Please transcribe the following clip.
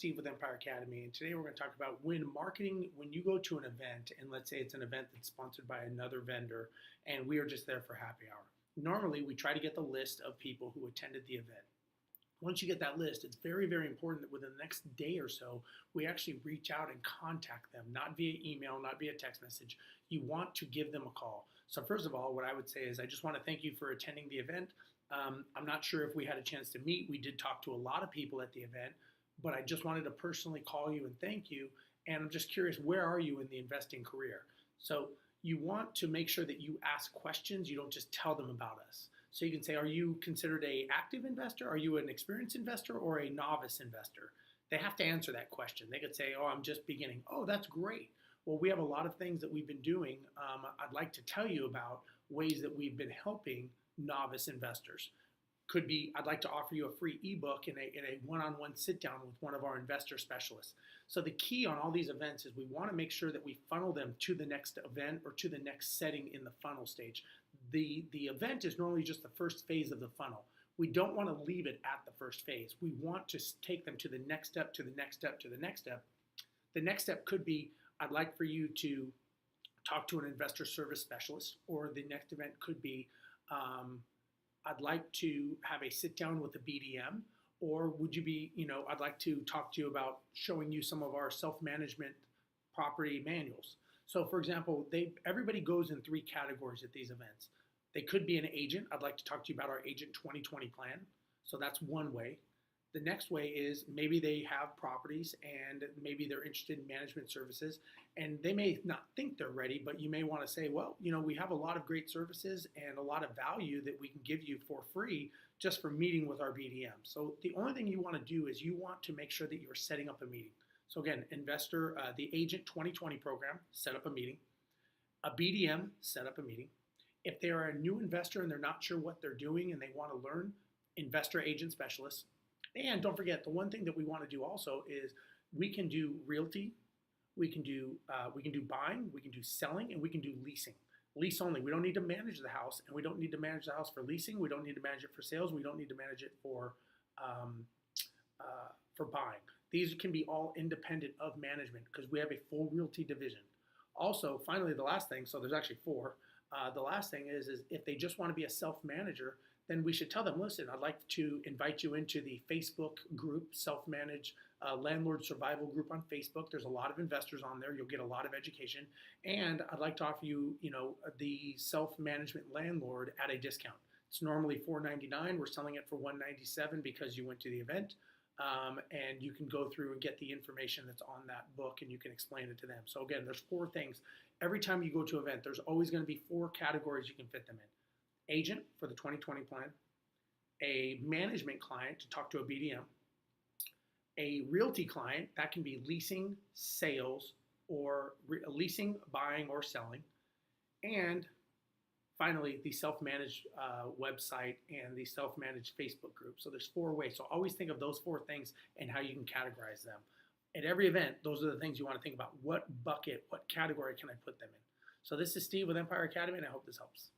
Steve with Empire Academy, and today we're going to talk about when you go to an event, and let's say it's an event that's sponsored by another vendor, and we are just there for happy hour. Normally, we try to get the list of people who attended the event. Once you get that list, it's very, very important that within the next day or so, we actually reach out and contact them, not via email, not via text message. You want to give them a call. So first of all, what I would say is I just want to thank you for attending the event. I'm not sure if we had a chance to meet. We did talk to a lot of people at the event, but I just wanted to personally call you and thank you. And I'm just curious, where are you in the investing career? So you want to make sure that you ask questions. You don't just tell them about us. So you can say, are you considered an active investor? Are you an experienced investor or a novice investor? They have to answer that question. They could say, oh, I'm just beginning. Oh, that's great. Well, we have a lot of things that we've been doing. I'd like to tell you about ways that we've been helping novice investors. Could be, I'd like to offer you a free ebook in a one-on-one sit down with one of our investor specialists. So the key on all these events is we want to make sure that we funnel them to the next event or to the next setting in the funnel stage. The event is normally just the first phase of the funnel. We don't want to leave it at the first phase. We want to take them to the next step, to the next step, to the next step. The next step could be, I'd like for you to talk to an investor service specialist, or the next event could be, I'd like to have a sit down with a BDM, or would you be, I'd like to talk to you about showing you some of our self-management property manuals. So for example, everybody goes in three categories at these events. They could be an agent. I'd like to talk to you about our Agent 2020 plan. So that's one way. The next way is maybe they have properties and maybe they're interested in management services, and they may not think they're ready, but you may want to say, well, we have a lot of great services and a lot of value that we can give you for free just for meeting with our BDM. So the only thing you want to do is you want to make sure that you're setting up a meeting. So again, the Agent 2020 program, set up a meeting. A BDM, set up a meeting. If they are a new investor and they're not sure what they're doing and they want to learn, investor agent specialists. And don't forget, the one thing that we want to do also is we can do realty, we can do buying, we can do selling, and we can do leasing. Lease only. We don't need to manage the house, and we don't need to manage the house for leasing. We don't need to manage it for sales. We don't need to manage it for buying. These can be all independent of management because we have a full realty division. Also, finally, the last thing, so there's actually four. The last thing is if they just want to be a self-manager, then we should tell them, listen, I'd like to invite you into the Facebook group, Self-Managed Landlord Survival Group on Facebook. There's a lot of investors on there. You'll get a lot of education. And I'd like to offer you, the self-management landlord at a discount. It's normally $4.99. We're selling it for $197 because you went to the event. And you can go through and get the information that's on that book and you can explain it to them. So again, there's four things. Every time you go to an event, there's always going to be four categories you can fit them in. Agent for the 2020 plan, a management client to talk to a BDM, a realty client, that can be leasing, sales, or leasing, buying, or selling, and finally, the self-managed website and the self-managed Facebook group. So there's four ways. So always think of those four things and how you can categorize them. At every event, those are the things you want to think about. What bucket, what category can I put them in? So this is Steve with Empire Academy, and I hope this helps.